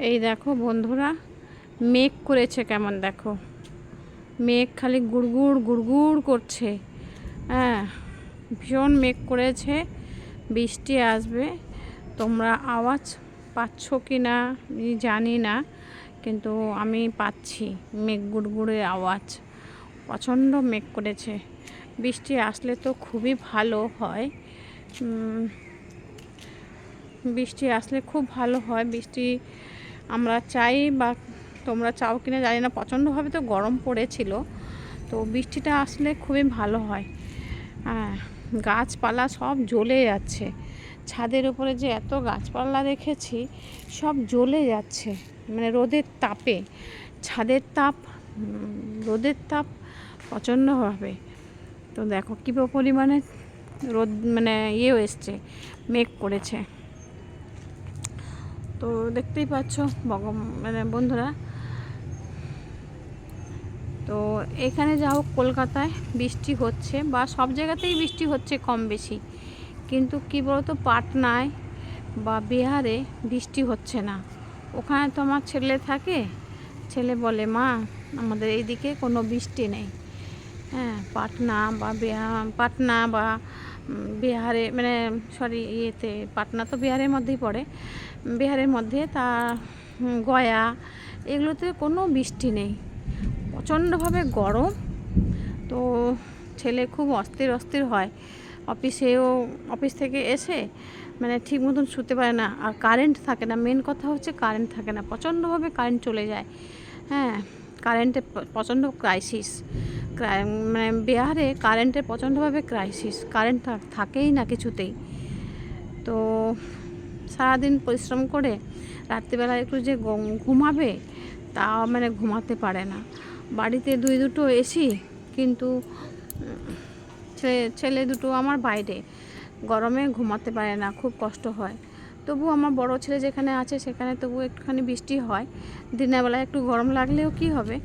এই দেখো বন্ধুরা, মেঘ করেছে কেমন দেখো, মেঘ খালি গুড়গুড় গুড়গুড় করছে। হ্যাঁ, ভীষণ মেঘ করেছে, বৃষ্টি আসবে। তোমরা আওয়াজ পাচ্ছ কি না জানি না, কিন্তু আমি পাচ্ছি মেঘ গুড়গুড়ের আওয়াজ। প্রচণ্ড মেঘ করেছে, বৃষ্টি আসলে তো খুবই ভালো হয়। বৃষ্টি আসলে খুব ভালো হয়, বৃষ্টি আমরা চাই, বা তোমরা চাও কিনা জানি না। প্রচণ্ডভাবে তো গরম পড়েছিল, তো বৃষ্টিটা আসলে খুবই ভালো হয়। হ্যাঁ, গাছপালা সব জ্বলে যাচ্ছে। ছাদের উপরে যে এত গাছপালা রেখেছি, সব জ্বলে যাচ্ছে, মানে রোদের তাপে। ছাদের তাপ, রোদের তাপ প্রচণ্ডভাবে। তো দেখো কী পরিমাণে রোদ, মানে এসছে, মেঘ করেছে। তো দেখতেই পাচ্ছ মানে বন্ধুরা। তো এখানে যা হোক, কলকাতায় বৃষ্টি হচ্ছে, বা সব জায়গাতেই বৃষ্টি হচ্ছে কম বেশি, কিন্তু কী বলতো, পাটনায় বা বিহারে বৃষ্টি হচ্ছে না। ওখানে তো আমার ছেলে থাকে, ছেলে বলে, মা আমাদের এইদিকে কোনো বৃষ্টি নেই। হ্যাঁ, পাটনা বা বিহারে, মানে সরি পাটনা তো বিহারের মধ্যেই পড়ে, বিহারের মধ্যে তা গয়া, এগুলোতে কোনো বৃষ্টি নেই, প্রচণ্ডভাবে গরম। তো ছেলে খুব অস্থির হয়, অফিস থেকে এসে মানে ঠিক মতন শুতে পারে না, আর কারেন্ট থাকে না। মেন কথা হচ্ছে কারেন্ট থাকে না, প্রচণ্ডভাবে কারেন্ট চলে যায়। হ্যাঁ, কারেন্টের প্রচণ্ড ক্রাইসিস, মানে বিহারে কারেন্টের প্রচণ্ডভাবে ক্রাইসিস, কারেন্ট থাকেই না কিছুতেই। তো সারাদিন পরিশ্রম করে রাত্রিবেলা একটু যে ঘুমাবে, তা মানে ঘুমাতে পারে না। বাড়িতে দুটো এসি, কিন্তু ছেলে দুটো আমার বাইরে, গরমে ঘুমাতে পারে না, খুব কষ্ট হয়। তবু আমার বড় ছেলে যেখানে আছে সেখানে তবু একটুখানি বৃষ্টি হয়। দিনের বেলায় একটু গরম লাগলেও কি হবে,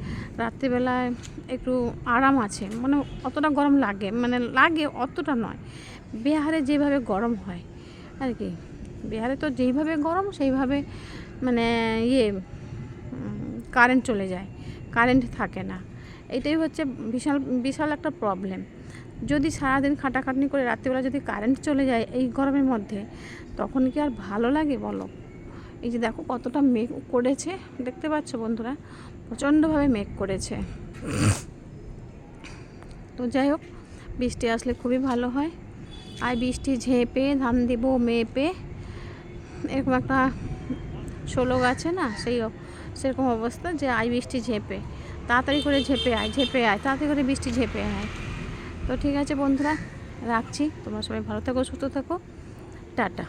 রাত্রিবেলায় একটু আরাম আছে, মানে অতটা গরম লাগে, মানে লাগে অতটা নয়। বিহারে যেভাবে গরম হয় আর কি, বিহারে তো যেইভাবে গরম সেইভাবে, মানে কারেন্ট চলে যায়, কারেন্ট থাকে না। এটাই হচ্ছে বিশাল একটা প্রবলেম। যদি সারাদিন খাটাখাটনি করে রাত্রিবেলা যদি কারেন্ট চলে যায় এই গরমের মধ্যে, তখন কি আর ভালো লাগে বলো? এই যে দেখো কতটা মেঘ করেছে, দেখতে পাচ্ছ বন্ধুরা, প্রচণ্ডভাবে মেঘ করেছে। তো যাই হোক, বৃষ্টি আসলে খুবই ভালো হয়। আর বৃষ্টি ঝেঁপে ধান দিব মেপে, এরকম একটা শ্লোক আছে না, সেরকম অবস্থা, যে বৃষ্টি ঝেঁপে, তাড়াতাড়ি করে ঝেঁপে আয়, তাড়াতাড়ি করে বৃষ্টি ঝেঁপে আয়। তো ঠিক আছে বন্ধুরা, রাখছি। তোমরা সবাই ভালো থাকো, সুস্থ থাকো, টাটা।